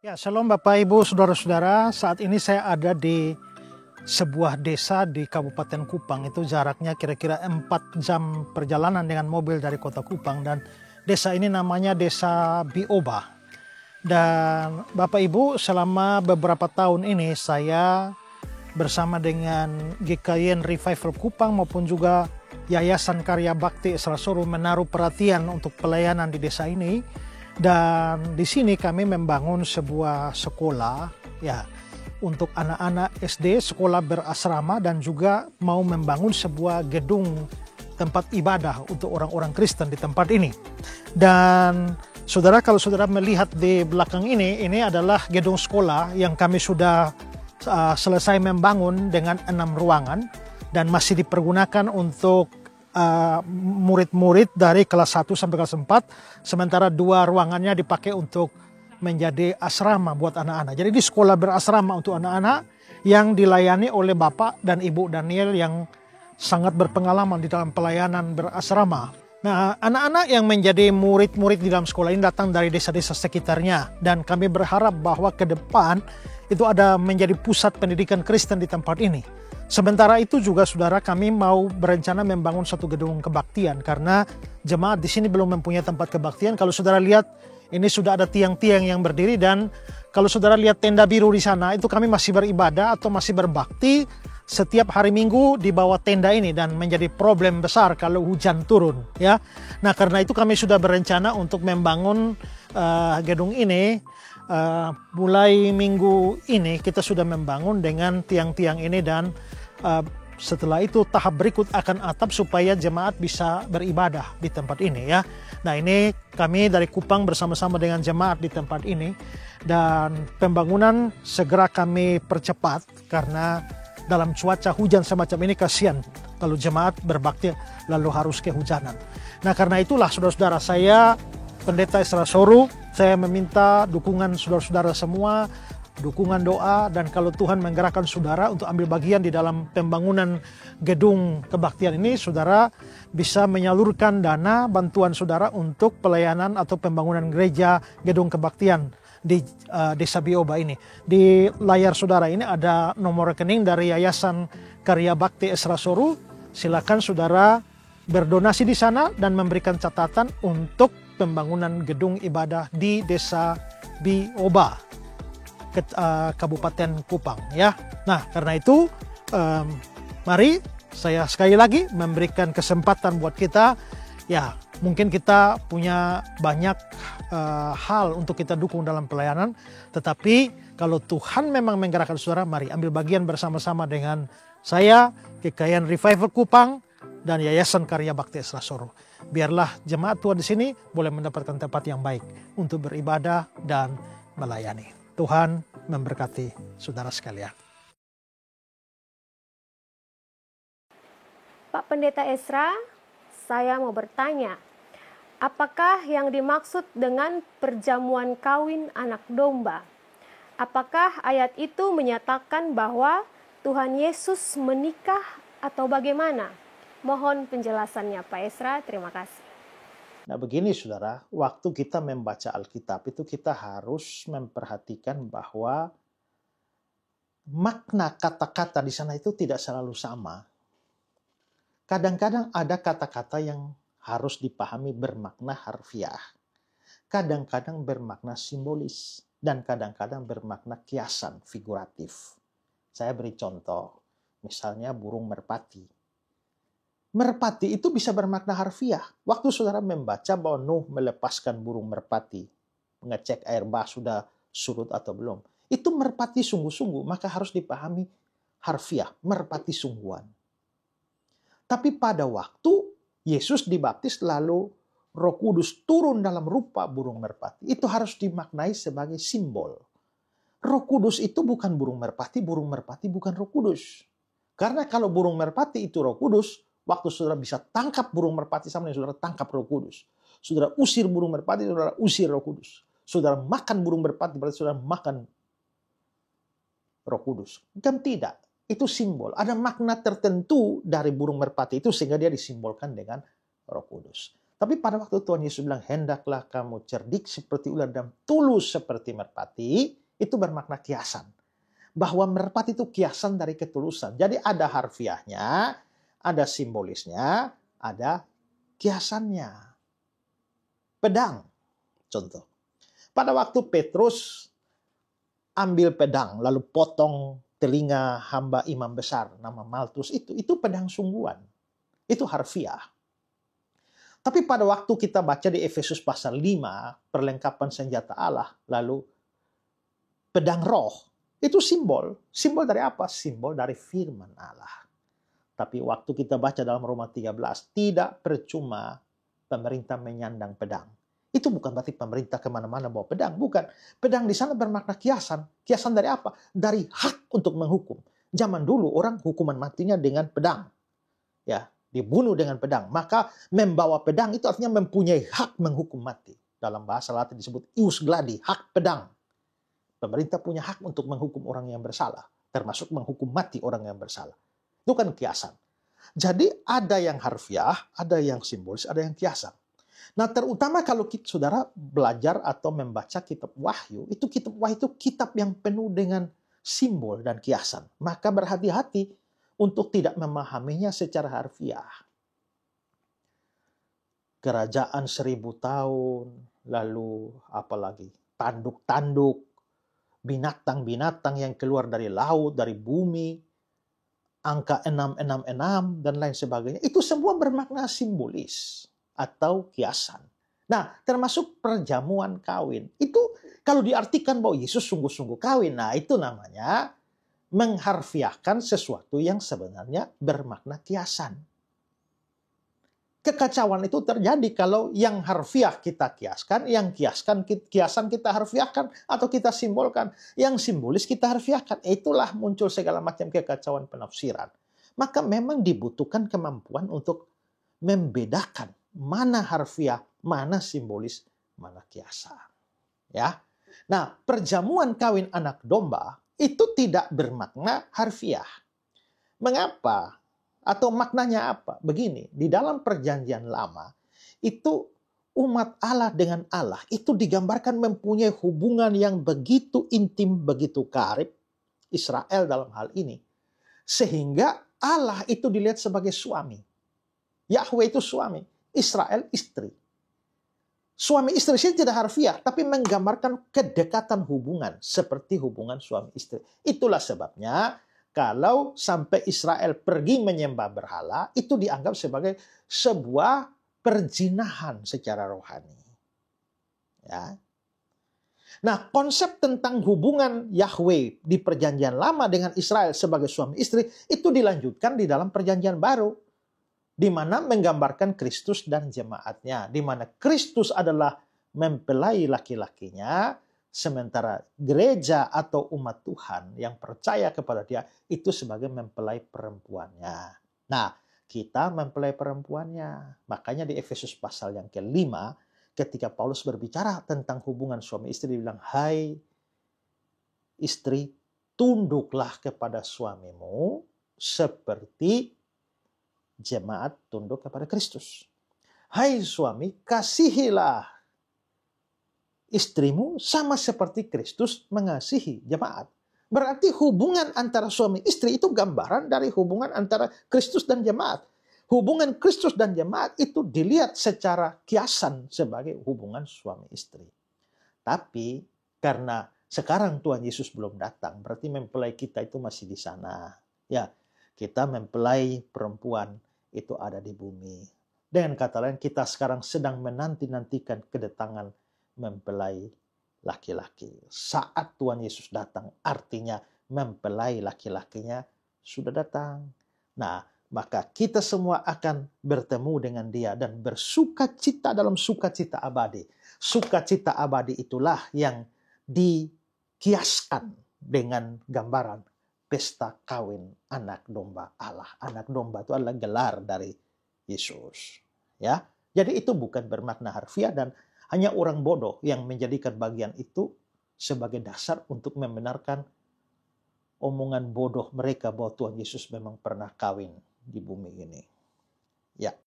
Ya, shalom Bapak Ibu Saudara-saudara. Saat ini saya ada di sebuah desa di Kabupaten Kupang. Itu jaraknya kira-kira 4 jam perjalanan dengan mobil dari kota Kupang. Dan desa ini namanya Desa Bioba. Dan Bapak Ibu, selama beberapa tahun ini saya bersama dengan GKIN Revival Kupang maupun juga Yayasan Karya Bakti Esrasoro menaruh perhatian untuk pelayanan di desa ini. Dan di sini kami membangun sebuah sekolah ya untuk anak-anak SD, sekolah berasrama, dan juga mau membangun sebuah gedung tempat ibadah untuk orang-orang Kristen di tempat ini. Dan saudara, kalau saudara melihat di belakang ini adalah gedung sekolah yang kami sudah selesai membangun dengan 6 ruangan dan masih dipergunakan untuk murid-murid dari kelas 1 sampai kelas 4, sementara 2 ruangannya dipakai untuk menjadi asrama buat anak-anak. Jadi di sekolah berasrama untuk anak-anak yang dilayani oleh Bapak dan Ibu Daniel yang sangat berpengalaman di dalam pelayanan berasrama. Nah, anak-anak yang menjadi murid-murid di dalam sekolah ini datang dari desa-desa sekitarnya, dan kami berharap bahwa ke depan itu ada menjadi pusat pendidikan Kristen di tempat ini. Sementara itu juga saudara, kami mau berencana membangun satu gedung kebaktian karena jemaat di sini belum mempunyai tempat kebaktian. Kalau saudara lihat, ini sudah ada tiang-tiang yang berdiri, dan kalau saudara lihat tenda biru di sana, itu kami masih beribadah atau masih berbakti setiap hari Minggu di bawah tenda ini, dan menjadi problem besar kalau hujan turun ya. Nah, karena itu kami sudah berencana untuk membangun gedung ini. Mulai minggu ini kita sudah membangun dengan tiang-tiang ini, dan setelah itu tahap berikut akan atap supaya jemaat bisa beribadah di tempat ini ya. Nah, ini kami dari Kupang bersama-sama dengan jemaat di tempat ini, dan pembangunan segera kami percepat karena dalam cuaca hujan semacam ini kasihan kalau jemaat berbakti lalu harus kehujanan. Nah, karena itulah saudara-saudara, saya Pendeta Esrasoro, saya meminta dukungan saudara-saudara semua, dukungan doa, dan kalau Tuhan menggerakkan saudara untuk ambil bagian di dalam pembangunan gedung kebaktian ini, saudara bisa menyalurkan dana bantuan saudara untuk pelayanan atau pembangunan gereja gedung kebaktian di Desa Bioba ini. Di layar saudara ini ada nomor rekening dari Yayasan Karya Bakti Esrasoro. Silakan saudara berdonasi di sana dan memberikan catatan untuk pembangunan gedung ibadah di Desa Bioba, Kabupaten Kupang ya. Nah, karena itu mari saya sekali lagi memberikan kesempatan buat kita ya. Mungkin kita punya banyak hal untuk kita dukung dalam pelayanan, tetapi kalau Tuhan memang menggerakkan saudara, mari ambil bagian bersama-sama dengan saya, GKIN Revival Kupang, dan Yayasan Karya Bakti Esrasoro. Biarlah jemaat Tuhan di sini boleh mendapatkan tempat yang baik untuk beribadah dan melayani. Tuhan memberkati saudara sekalian. Pak Pendeta Esra, saya mau bertanya, apakah yang dimaksud dengan perjamuan kawin anak domba? Apakah ayat itu menyatakan bahwa Tuhan Yesus menikah atau bagaimana? Mohon penjelasannya Pak Esra, terima kasih. Nah, begini saudara, waktu kita membaca Alkitab itu kita harus memperhatikan bahwa makna kata-kata di sana itu tidak selalu sama. Kadang-kadang ada kata-kata yang harus dipahami bermakna harfiah. Kadang-kadang bermakna simbolis, dan kadang-kadang bermakna kiasan, figuratif. Saya beri contoh, misalnya burung merpati. Merpati itu bisa bermakna harfiah. Waktu saudara membaca bahwa Nuh melepaskan burung merpati, mengecek air bah sudah surut atau belum, itu merpati sungguh-sungguh, maka harus dipahami harfiah, merpati sungguhan. Tapi pada waktu Yesus dibaptis lalu Roh Kudus turun dalam rupa burung merpati, itu harus dimaknai sebagai simbol. Roh Kudus itu bukan burung merpati bukan Roh Kudus. Karena kalau burung merpati itu Roh Kudus, waktu saudara bisa tangkap burung merpati sama dengan saudara tangkap Roh Kudus. Saudara usir burung merpati, saudara usir Roh Kudus. Saudara makan burung merpati, berarti saudara makan Roh Kudus. Dan tidak, itu simbol. Ada makna tertentu dari burung merpati itu sehingga dia disimbolkan dengan Roh Kudus. Tapi pada waktu Tuhan Yesus bilang, hendaklah kamu cerdik seperti ular dan tulus seperti merpati, itu bermakna kiasan. Bahwa merpati itu kiasan dari ketulusan. Jadi ada harfiahnya, ada simbolisnya, ada kiasannya. Pedang, contoh. Pada waktu Petrus ambil pedang, lalu potong telinga hamba imam besar, nama Maltus itu pedang sungguhan. Itu harfiah. Tapi pada waktu kita baca di Efesus pasal 5, perlengkapan senjata Allah, lalu pedang roh, itu simbol. Simbol dari apa? Simbol dari firman Allah. Tapi waktu kita baca dalam Roma 13, tidak percuma pemerintah menyandang pedang. Itu bukan berarti pemerintah kemana-mana bawa pedang. Bukan. Pedang di sana bermakna kiasan. Kiasan dari apa? Dari hak untuk menghukum. Zaman dulu orang hukuman matinya dengan pedang. Ya, dibunuh dengan pedang. Maka membawa pedang itu artinya mempunyai hak menghukum mati. Dalam bahasa Latin disebut ius gladi, hak pedang. Pemerintah punya hak untuk menghukum orang yang bersalah. Termasuk menghukum mati orang yang bersalah. Itu kan kiasan. Jadi ada yang harfiah, ada yang simbolis, ada yang kiasan. Nah, terutama kalau saudara belajar atau membaca kitab Wahyu, itu kitab Wahyu itu kitab yang penuh dengan simbol dan kiasan. Maka berhati-hati untuk tidak memahaminya secara harfiah. Kerajaan 1000 tahun, lalu apalagi tanduk-tanduk, binatang-binatang yang keluar dari laut, dari bumi, angka 666 dan lain sebagainya, itu semua bermakna simbolis atau kiasan. Nah, termasuk perjamuan kawin. Itu kalau diartikan bahwa Yesus sungguh-sungguh kawin, nah itu namanya mengharfiahkan sesuatu yang sebenarnya bermakna kiasan. Kekacauan itu terjadi kalau yang harfiah kita kiaskan, yang kiasan kita harfiahkan atau kita simbolkan, yang simbolis kita harfiahkan. Itulah muncul segala macam kekacauan penafsiran. Maka memang dibutuhkan kemampuan untuk membedakan mana harfiah, mana simbolis, mana kiasan. Ya. Nah, perjamuan kawin anak domba itu tidak bermakna harfiah. Mengapa? Atau maknanya apa? Begini, di dalam perjanjian lama, itu umat Allah dengan Allah, itu digambarkan mempunyai hubungan yang begitu intim, begitu karib, Israel dalam hal ini. Sehingga Allah itu dilihat sebagai suami. Yahweh itu suami, Israel istri. Suami istri sini tidak harfiah, tapi menggambarkan kedekatan hubungan, seperti hubungan suami istri. Itulah sebabnya, kalau sampai Israel pergi menyembah berhala, itu dianggap sebagai sebuah perzinahan secara rohani. Ya. Nah, konsep tentang hubungan Yahweh di perjanjian lama dengan Israel sebagai suami istri, itu dilanjutkan di dalam perjanjian baru. Di mana menggambarkan Kristus dan jemaatnya. Di mana Kristus adalah mempelai laki-lakinya, sementara gereja atau umat Tuhan yang percaya kepada dia itu sebagai mempelai perempuannya. Nah, kita mempelai perempuannya. Makanya di Efesus pasal yang ke-5, ketika Paulus berbicara tentang hubungan suami istri, dia bilang, hai istri, tunduklah kepada suamimu seperti jemaat tunduk kepada Kristus. Hai suami, kasihilah istrimu sama seperti Kristus mengasihi jemaat. Berarti hubungan antara suami istri itu gambaran dari hubungan antara Kristus dan jemaat. Hubungan Kristus dan jemaat itu dilihat secara kiasan sebagai hubungan suami istri. Tapi karena sekarang Tuhan Yesus belum datang, berarti mempelai kita itu masih di sana. Ya, kita mempelai perempuan itu ada di bumi. Dengan kata lain, kita sekarang sedang menanti-nantikan kedatangan mempelai laki-laki. Saat Tuhan Yesus datang, artinya mempelai laki-lakinya sudah datang. Nah, maka kita semua akan bertemu dengan dia dan bersukacita dalam sukacita abadi. Sukacita abadi itulah yang dikiaskan dengan gambaran pesta kawin anak domba Allah. Anak domba itu adalah gelar dari Yesus. Ya, jadi itu bukan bermakna harfiah dan hanya orang bodoh yang menjadikan bagian itu sebagai dasar untuk membenarkan omongan bodoh mereka bahwa Tuhan Yesus memang pernah kawin di bumi ini. Ya.